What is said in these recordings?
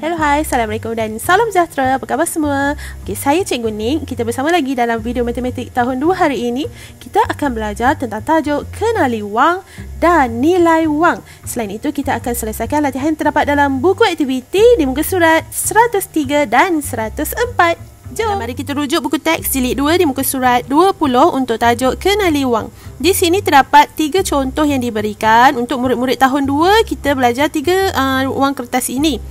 Hello, hai, Assalamualaikum dan salam sejahtera. Apa khabar semua? Okey, saya Cikgu Ning. Kita bersama lagi dalam video matematik tahun 2 hari ini. Kita akan belajar tentang tajuk kenali wang dan nilai wang. Selain itu, kita akan selesaikan latihan yang terdapat dalam buku aktiviti di muka surat 103 dan 104. Jom, mari kita rujuk buku teks jilid 2 di muka surat 20 untuk tajuk kenali wang. Di sini terdapat 3 contoh yang diberikan. Untuk murid-murid tahun 2, kita belajar 3 wang kertas ini.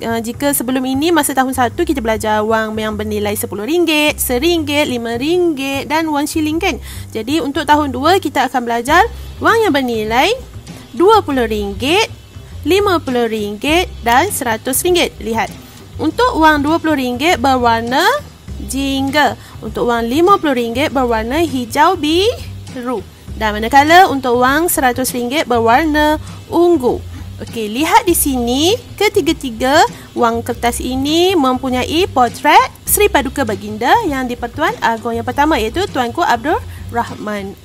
Jika sebelum ini, masa tahun 1, kita belajar wang yang bernilai RM10, RM1, RM5 dan wang shilling kan. Jadi untuk tahun 2, kita akan belajar wang yang bernilai RM20, RM50 dan RM100. Lihat. Untuk wang RM20 berwarna jingga. Untuk wang RM50 berwarna hijau biru. Dan manakala untuk wang RM100 berwarna ungu. Okey, lihat di sini ketiga-tiga wang kertas ini mempunyai potret Sri Paduka Baginda yang di-Pertuan Agong yang pertama, iaitu Tuanku Abdul Rahman.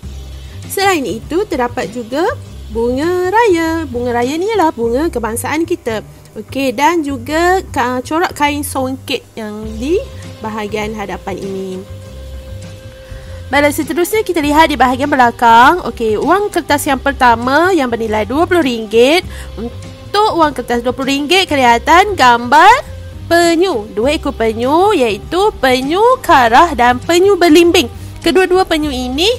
Selain itu terdapat juga bunga raya. Bunga raya ni ialah bunga kebangsaan kita. Okey, dan juga corak kain songket yang di bahagian hadapan ini. Baiklah, seterusnya kita lihat di bahagian belakang. Okey, wang kertas yang pertama yang bernilai RM20. Untuk wang kertas RM20 kelihatan gambar penyu. 2 ekor penyu, iaitu penyu karah dan penyu berlimbing. Kedua-dua penyu ini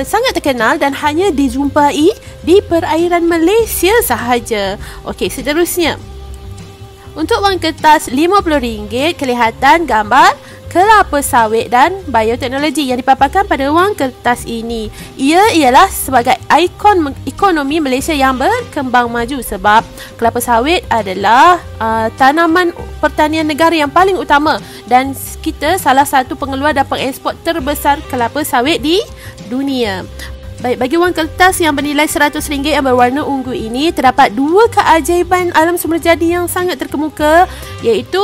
sangat terkenal dan hanya dijumpai di perairan Malaysia sahaja. Okey, seterusnya. Untuk wang kertas RM50 kelihatan gambar kelapa sawit dan bioteknologi yang dipaparkan pada wang kertas ini. Ia ialah sebagai ikon ekonomi Malaysia yang berkembang maju sebab kelapa sawit adalah tanaman pertanian negara yang paling utama dan kita salah satu pengeluar dan pengeksport terbesar kelapa sawit di dunia. Baik, bagi wang kertas yang bernilai RM100 yang berwarna ungu ini, terdapat 2 keajaiban alam semula jadi yang sangat terkemuka, iaitu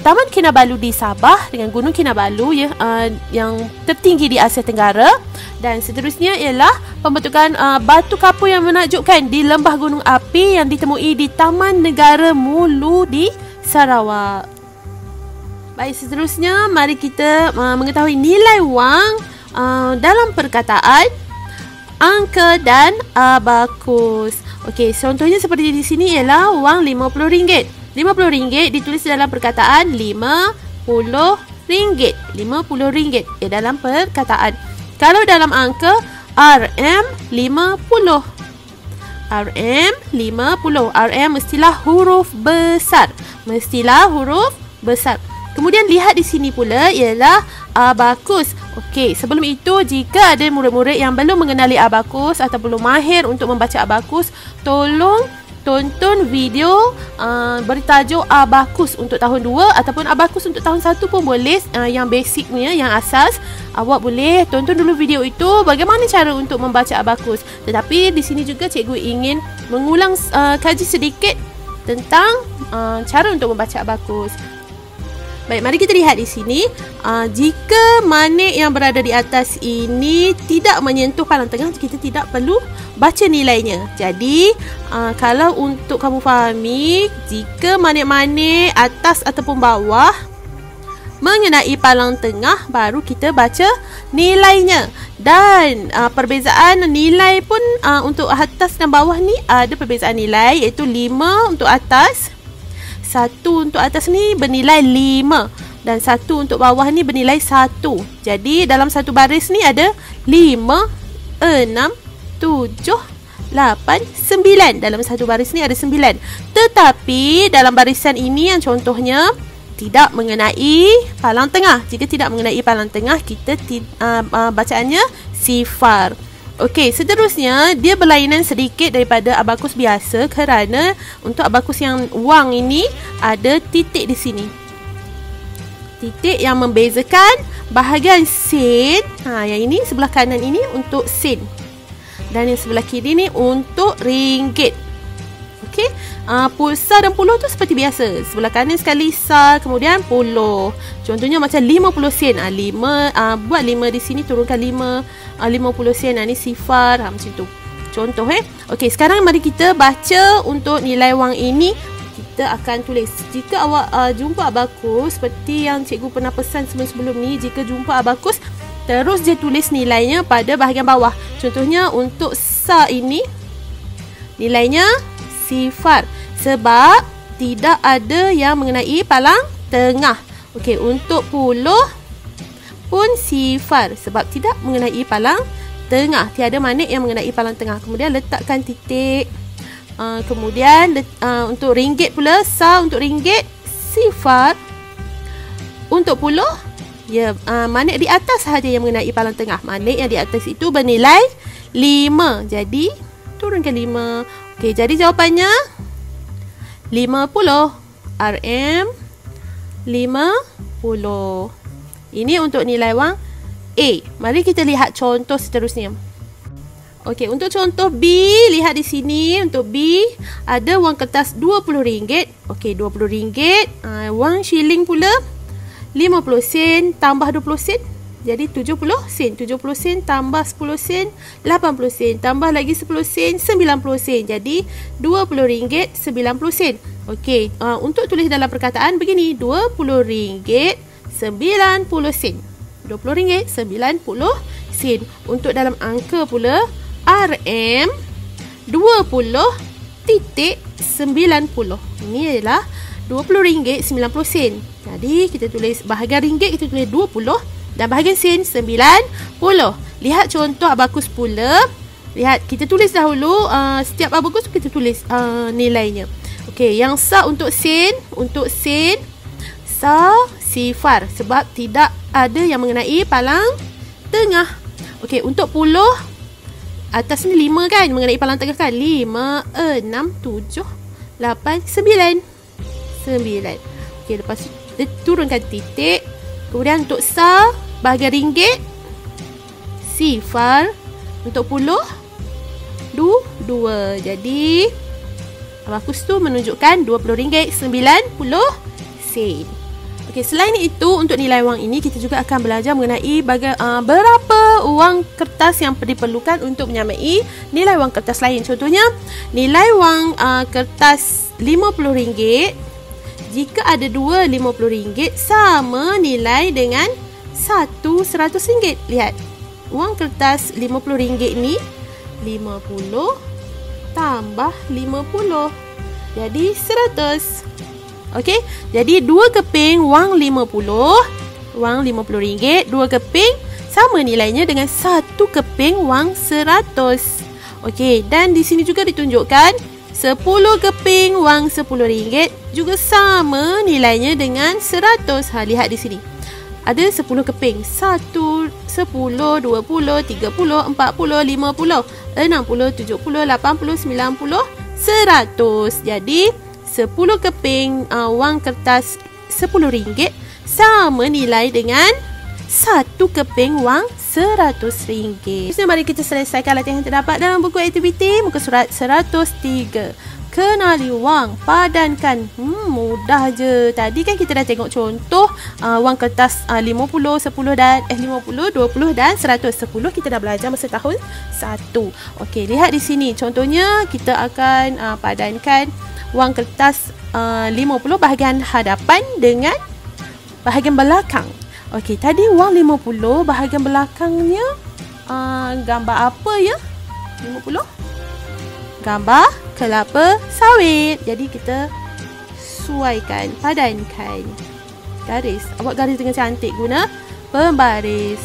Taman Kinabalu di Sabah dengan Gunung Kinabalu yang tertinggi di Asia Tenggara, dan seterusnya ialah pembentukan batu kapur yang menakjubkan di lembah gunung api yang ditemui di Taman Negara Mulu di Sarawak. Baik, seterusnya mari kita mengetahui nilai wang dalam perkataan, angka dan abakus. Okey, contohnya seperti di sini ialah wang RM50. RM50 ditulis dalam perkataan RM50. RM50 dalam perkataan. Kalau dalam angka, RM50. RM50. RM mestilah huruf besar. Mestilah huruf besar. Kemudian lihat di sini pula ialah abakus. Okey, sebelum itu jika ada murid-murid yang belum mengenali abakus atau belum mahir untuk membaca abakus, tolong tonton video bertajuk abakus untuk tahun 2 ataupun abakus untuk tahun 1 pun boleh. Yang basicnya, yang asas, awak boleh tonton dulu video itu bagaimana cara untuk membaca abakus. Tetapi di sini juga cikgu ingin mengulang kaji sedikit tentang cara untuk membaca abakus. Baik, mari kita lihat di sini. Jika manik yang berada di atas ini tidak menyentuh palang tengah, kita tidak perlu baca nilainya. Jadi, kalau untuk kamu fahami, jika manik-manik atas ataupun bawah mengenai palang tengah, baru kita baca nilainya. Dan perbezaan nilai pun untuk atas dan bawah ni ada perbezaan nilai, iaitu 5 untuk atas. 1 untuk atas ni bernilai 5 dan 1 untuk bawah ni bernilai 1. Jadi dalam satu baris ni ada 5, 6, 7, 8, 9. Dalam satu baris ni ada 9. Tetapi dalam barisan ini yang contohnya tidak mengenai palang tengah. Jika tidak mengenai palang tengah, kita bacaannya sifar. Okey, seterusnya dia berlainan sedikit daripada abakus biasa kerana untuk abakus yang wang ini ada titik di sini. Titik yang membezakan bahagian sen. Yang ini sebelah kanan ini untuk sen. Dan yang sebelah kiri ni untuk ringgit. Okey, pulsa dan puluh tu seperti biasa. Sebelah kanan sekali sar, kemudian puluh. Contohnya macam 50 sen. Buat 5 di sini, turunkan 50 sen. Ni sifar, macam tu. Contoh Okey, sekarang mari kita baca untuk nilai wang ini. kita akan tulis. Jika awak jumpa abakus, seperti yang cikgu pernah pesan sebelum ni, jika jumpa abakus, terus je tulis nilainya pada bahagian bawah. Contohnya untuk sa ini, nilainya 0 sebab tidak ada yang mengenai palang tengah. Okey, untuk puluh pun 0 sebab tidak mengenai palang tengah. Tiada manik yang mengenai palang tengah. Kemudian letakkan titik. Kemudian untuk ringgit pula, sa untuk ringgit 0. Untuk puluh, ya, manik di atas sahaja yang mengenai palang tengah. Manik yang di atas itu bernilai 5. Jadi turunkan 5. Okey, jadi jawapannya 50. RM 50. Ini untuk nilai wang A. Mari kita lihat contoh seterusnya. Okey, untuk contoh B, lihat di sini. Untuk B, ada wang kertas RM20. Okey, RM20. Wang shilling pula 50 sen tambah 20 sen. Jadi 70 sen. 70 sen tambah 10 sen, 80 sen. Tambah lagi 10 sen, 90 sen. Jadi RM20 90 sen. Okey, untuk tulis dalam perkataan begini, RM20 90 sen. RM20 90 sen. Untuk dalam angka pula, RM 20.90. Ini adalah RM20 90 sen. Jadi kita tulis bahagian ringgit, kita tulis 20 dan bahagian sen 90. Lihat contoh abakus pula. Lihat, kita tulis dahulu setiap abakus kita tulis nilainya. Okey, yang sa untuk sen, sa 0 sebab tidak ada yang mengenai palang tengah. Okey, untuk puluh, atas ni 5 kan, mengenai palang tengah kan. 5, 6, 7, 8, 9. Okey, lepas tu turunkan titik. Kemudian untuk sa, bahagian ringgit 0. Untuk puluh, 2. Jadi abakus tu menunjukkan RM20 90 sen. Okey, selain itu untuk nilai wang ini kita juga akan belajar mengenai berapa wang kertas yang diperlukan untuk menyamai nilai wang kertas lain. Contohnya, nilai wang kertas RM50, jika ada dua RM50 sama nilai dengan satu RM100. Lihat, wang kertas RM50 ni 50 tambah 50, jadi 100. Okey, jadi 2 keping wang 50, wang RM50, 2 keping sama nilainya dengan 1 keping wang 100. Okey, dan di sini juga ditunjukkan 10 keping wang RM10 juga sama nilainya dengan 100. Lihat di sini. Ada 10 keping. 1, 10, 20, 30, 40, 50, 60, 70, 80, 90, 100. Jadi 10 keping wang kertas RM10 sama nilai dengan 1 keping wang RM100. Jadi mari kita selesaikan latihan yang terdapat dalam buku aktiviti muka surat 103. Kenali wang, padankan. Mudah je. Tadi kan kita dah tengok contoh wang kertas 50, 10 dan 50, 20 dan 100. 10 kita dah belajar masa tahun 1. Okey, lihat di sini. Contohnya kita akan padankan wang kertas 50 bahagian hadapan dengan bahagian belakang. Okey, tadi wang 50 bahagian belakangnya gambar apa ya? 50 gambar kelapa sawit. Jadi kita suaikan, padankan garis. Awak garis dengan cantik guna pembaris.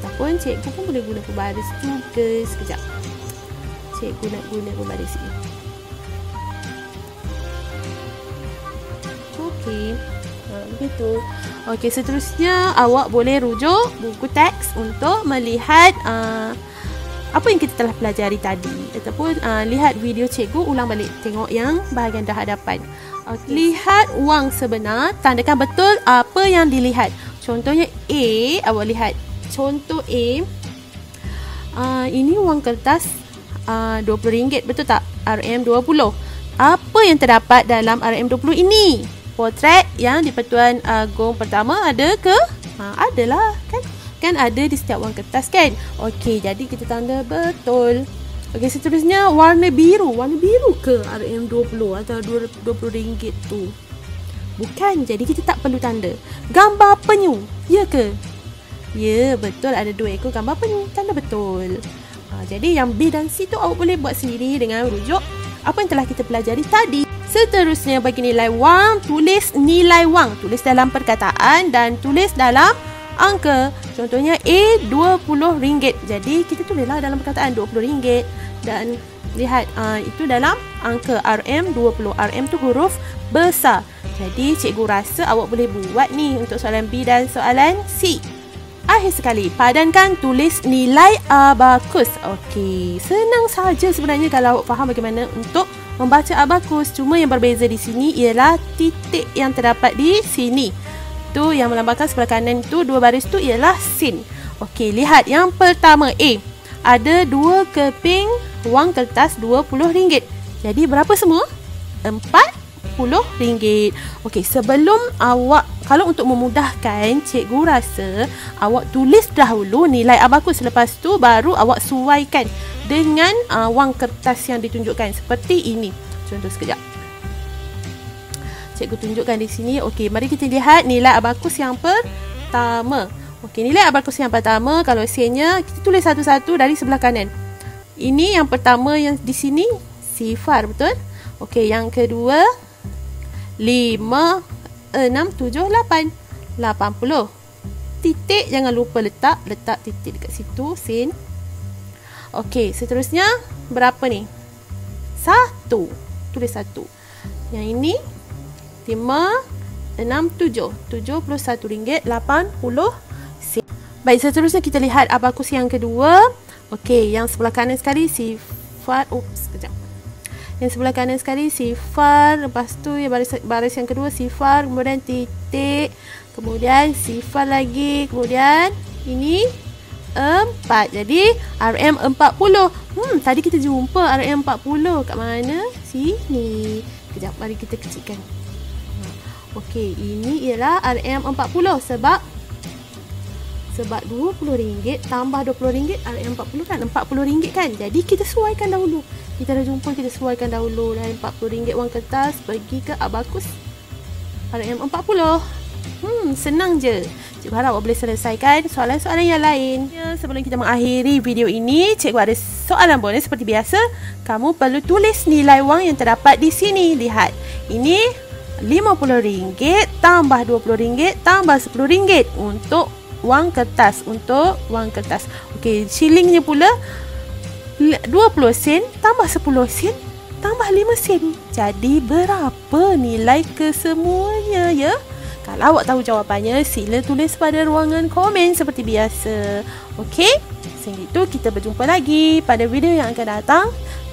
Ataupun cikgu pun boleh guna pembaris juga. Sekejap, cikgu nak guna pembaris ini. Okey, begitu. Okey, seterusnya awak boleh rujuk buku teks untuk melihat apa yang kita telah pelajari tadi, ataupun lihat video cikgu, ulang balik, tengok yang bahagian dah hadapan. Lihat wang sebenar, tandakan betul apa yang dilihat. Contohnya A, awak lihat contoh A. Ini wang kertas RM20, betul tak? RM20. Apa yang terdapat dalam RM20 ini? Potret yang di Pertuan Agong pertama ada ke? Adalah kan? Kan ada di setiap wang kertas kan? Okey, jadi kita tanda betul. Okey, seterusnya warna biru. Warna biru ke RM20 atau RM20 tu? Bukan, jadi kita tak perlu tanda. Gambar penyu, ya ke? Ya, betul, ada 2 ekor gambar penyu. Tanda betul. Jadi yang B dan C tu awak boleh buat sendiri dengan rujuk apa yang telah kita pelajari tadi. Seterusnya bagi nilai wang, tulis nilai wang. Tulis dalam perkataan dan tulis dalam angka. Contohnya A RM20. Jadi kita tulislah dalam perkataan RM20 dan lihat itu dalam angka RM20. RM tu huruf besar. Jadi cikgu rasa awak boleh buat ni untuk soalan B dan soalan C. Akhir sekali, padankan tulis nilai abakus. Okey, senang saja sebenarnya kalau awak faham bagaimana untuk membaca abakus. Cuma yang berbeza di sini ialah titik yang terdapat di sini. Tu yang melambangkan sebelah kanan tu 2 baris tu ialah sin. Okey, lihat yang pertama A. Ada 2 keping wang kertas RM20. Jadi berapa semua? RM40. Okey, sebelum awak, kalau untuk memudahkan, cikgu rasa awak tulis dahulu nilai abakus. Lepas tu baru awak suaikan dengan wang kertas yang ditunjukkan seperti ini. Contoh sekejap. Cikgu tunjukkan di sini. Okey, mari kita lihat nilai abakus yang pertama. Okey, nilai abakus yang pertama, kalau sinnya kita tulis satu-satu dari sebelah kanan. Ini yang pertama yang di sini sifar, betul? Okey, yang kedua 5, 6, 7, 8. 80. Titik, jangan lupa letak titik dekat situ, sin. Okey, seterusnya berapa ni? 1. Tulis 1. Yang ini 5, 6, 7. RM71.80. Baik, seterusnya kita lihat abakus yang kedua. Okey, yang sebelah kanan sekali sifar. Sekejap. Yang sebelah kanan sekali sifar. Lepas tu yang baris yang kedua sifar. Kemudian titik. Kemudian sifar lagi. Kemudian ini 4. Jadi RM40. Tadi kita jumpa RM40 kat mana? Sini. Kejap, mari kita kecilkan. Okey, ini ialah RM40 sebab RM20 tambah RM20 RM40 kan? RM40 kan? Jadi kita sesuaikan dahulu. Kita dah jumpa, kita sesuaikan dahulu. Dan RM40 wang kertas pergi ke abakus RM40. Senang je. Cikgu harap awak boleh selesaikan soalan-soalan yang lain. Sebelum kita mengakhiri video ini, cikgu ada soalan bonus seperti biasa. Kamu perlu tulis nilai wang yang terdapat di sini. Lihat. Ini RM50 tambah RM20 tambah RM10 untuk wang kertas. Okey, shillingnya pula 20 sen tambah 10 sen tambah 5 sen. Jadi berapa nilai kesemuanya ya? Kalau awak tahu jawapannya, sila tulis pada ruangan komen seperti biasa. Okey? Sehingga itu kita berjumpa lagi pada video yang akan datang.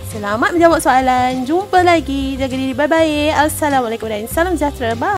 Selamat menjawab soalan. Jumpa lagi. Jaga diri baik-baik. Assalamualaikum dan salam sejahtera. Bye.